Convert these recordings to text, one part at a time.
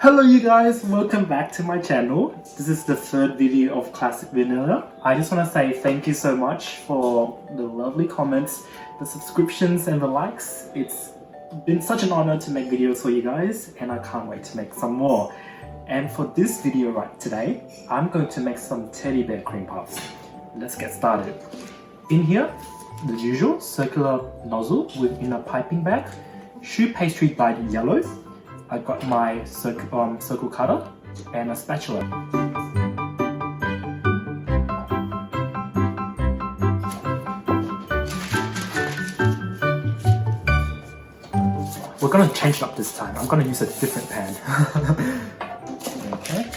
Hello you guys, welcome back to my channel. This is the third video of Classic Vanilla. I just want to say thank you so much for the lovely comments, the subscriptions and the likes. It's been such an honor to make videos for you guys and I can't wait to make some more. And for this video right today, I'm going to make some teddy bear cream puffs. Let's get started. In here, the usual circular nozzle within a piping bag, Choux pastry dyed yellow. I got my circle cutter and a spatula. We're gonna change it up this time. I'm gonna use a different pan. Okay.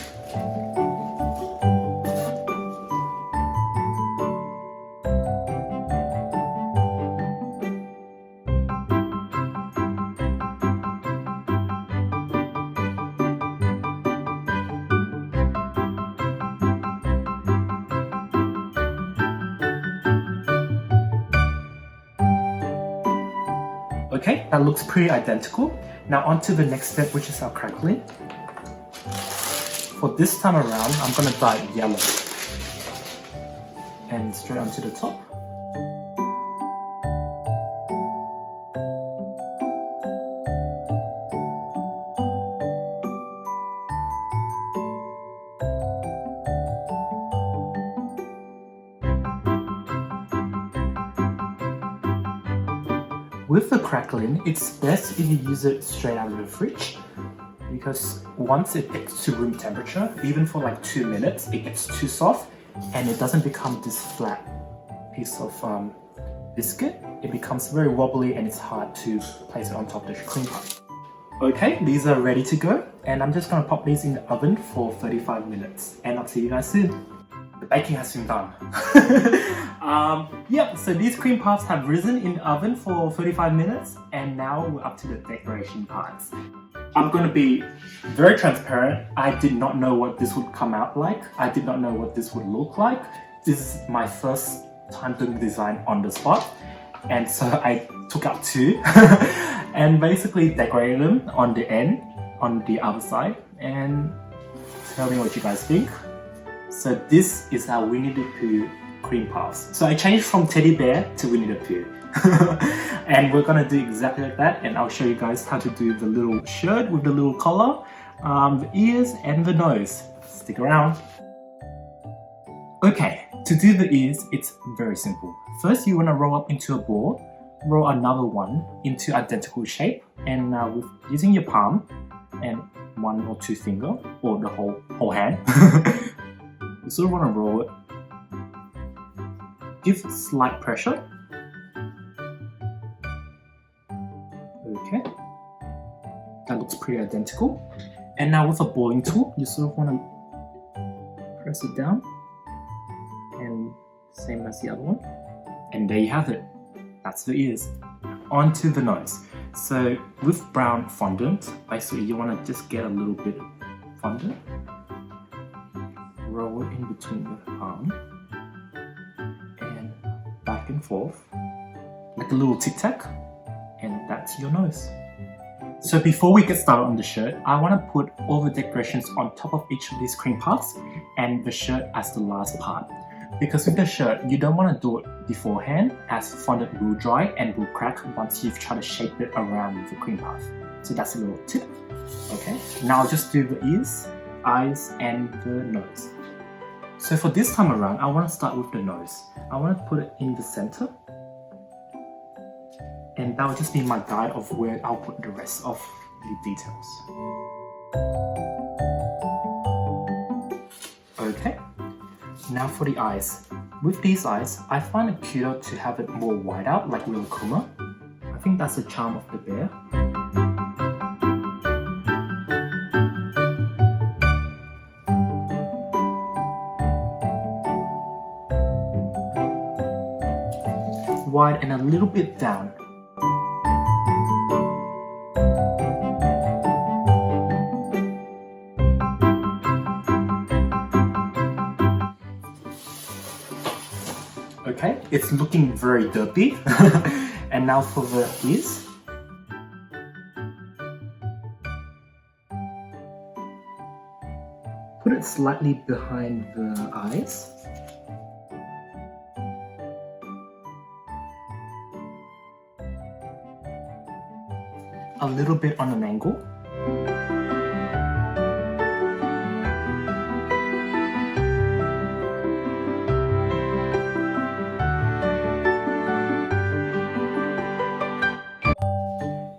Okay, that looks pretty identical. Now on to the next step, which is our crackling. For this time around, I'm gonna dye it yellow. And straight onto the top. With the crackling, it's best if you use it straight out of the fridge because once it gets to room temperature, even for like 2 minutes, it gets too soft and it doesn't become this flat piece of biscuit. It becomes very wobbly and it's hard to place it on top of the cream puff. Okay, these are ready to go and I'm just gonna pop these in the oven for 35 minutes and I'll see you guys soon. The baking has been done. Yep, so these cream puffs have risen in the oven for 35 minutes and now we're up to the decoration parts. I'm going to be very transparent. I did not know what this would come out like. I did not know what this would look like. This is my first time doing design on the spot and so I took out two and basically decorated them on the end, on the other side, and tell me what you guys think. So this is our Winnie the Pooh cream puffs. So I changed from teddy bear to Winnie the Pooh. And we're gonna do exactly like that and I'll show you guys how to do the little shirt with the little collar, the ears and the nose. Stick around. Okay, to do the ears, it's very simple. First you wanna roll up into a ball, roll another one into identical shape and with using your palm and 1 or 2 finger or the whole hand. You sort of want to roll it. Give slight pressure. Okay. That looks pretty identical. And now with a balling tool, you sort of want to press it down. And same as the other one. And there you have it. That's the ears. On to the nose. So with brown fondant, basically you want to just get a little bit of fondant. Roll it in between the palm and back and forth like a little tic-tac, and that's your nose. So before we get started on the shirt, I want to put all the decorations on top of each of these cream puffs and the shirt as the last part, because with the shirt you don't want to do it beforehand as fondant will dry and will crack once you've tried to shape it around with the cream puff. So that's a little tip. Okay, now I'll just do the ears, eyes and the nose. So for this time around, I want to start with the nose. I want to put it in the center. And that will just be my guide of where I'll put the rest of the details. Okay, now for the eyes. With these eyes, I find it cuter to have it more wide out like Little Kuma. I think that's the charm of the bear. Wide and a little bit down. Okay, it's looking very derpy. And now for the ears. put it slightly behind the eyes. A little bit on an angle.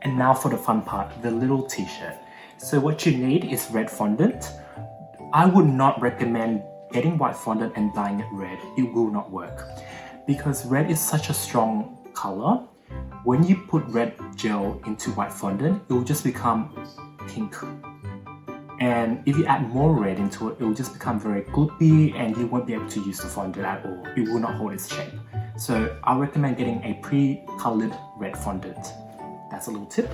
And now for the fun part, the little t-shirt. So what you need is red fondant. I would not recommend getting white fondant and dyeing it red. It will not work. Because red is such a strong color. When you put red gel into white fondant, it will just become pink. And if you add more red into it, it will just become very gloopy and you won't be able to use the fondant at all. It will not hold its shape. So I recommend getting a pre-colored red fondant. That's a little tip.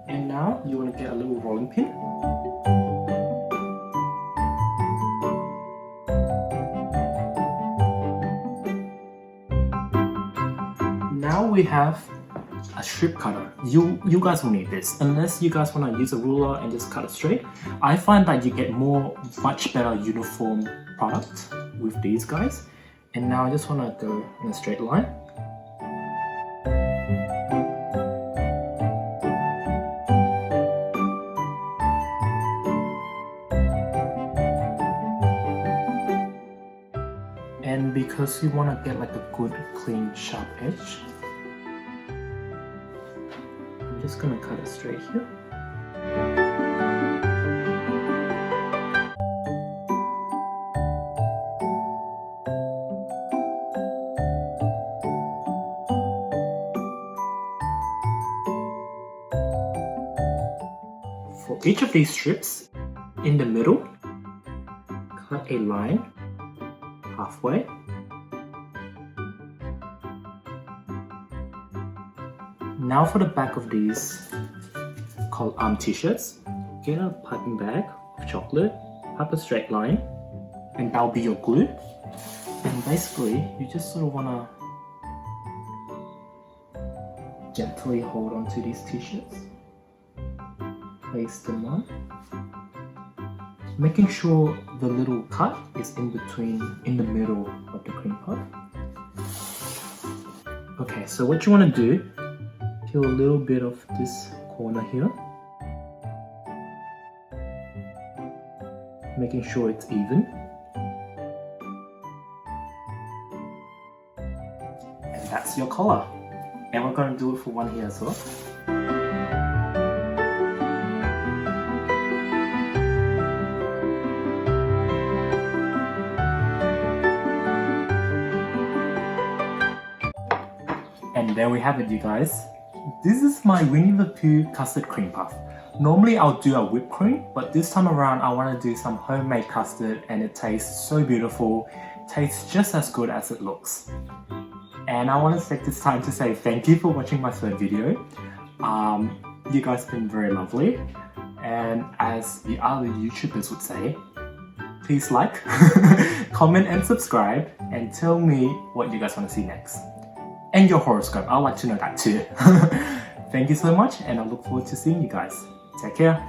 And now you want to get a little rolling pin. Now we have a strip cutter. You guys will need this unless you guys want to use a ruler and just cut it straight. I find that you get much better uniform product with these guys. And now I just want to go in a straight line. And because you want to get like a good clean sharp edge, I'm just going to cut it straight here. For each of these strips, in the middle, cut a line halfway. Now for the back of these t-shirts, get a piping bag of chocolate, pipe a straight line, and that'll be your glue. And basically, you just sort of want to gently hold onto these t-shirts. Place them on. Making sure the little cut is in the middle of the cream puff. Okay, so what you want to do, peel a little bit of this corner here, making sure it's even. And that's your collar. And we're going to do it for one here as well. And there we have it, you guys. This is my Winnie the Pooh custard cream puff. Normally I'll do a whipped cream, but this time around I want to do some homemade custard and it tastes so beautiful. Tastes just as good as it looks. And I want to take this time to say thank you for watching my third video. You guys have been very lovely. And as the other YouTubers would say, please like, comment and subscribe and tell me what you guys want to see next. And your horoscope, I'd like to know that too. Thank you so much and I look forward to seeing you guys. Take care.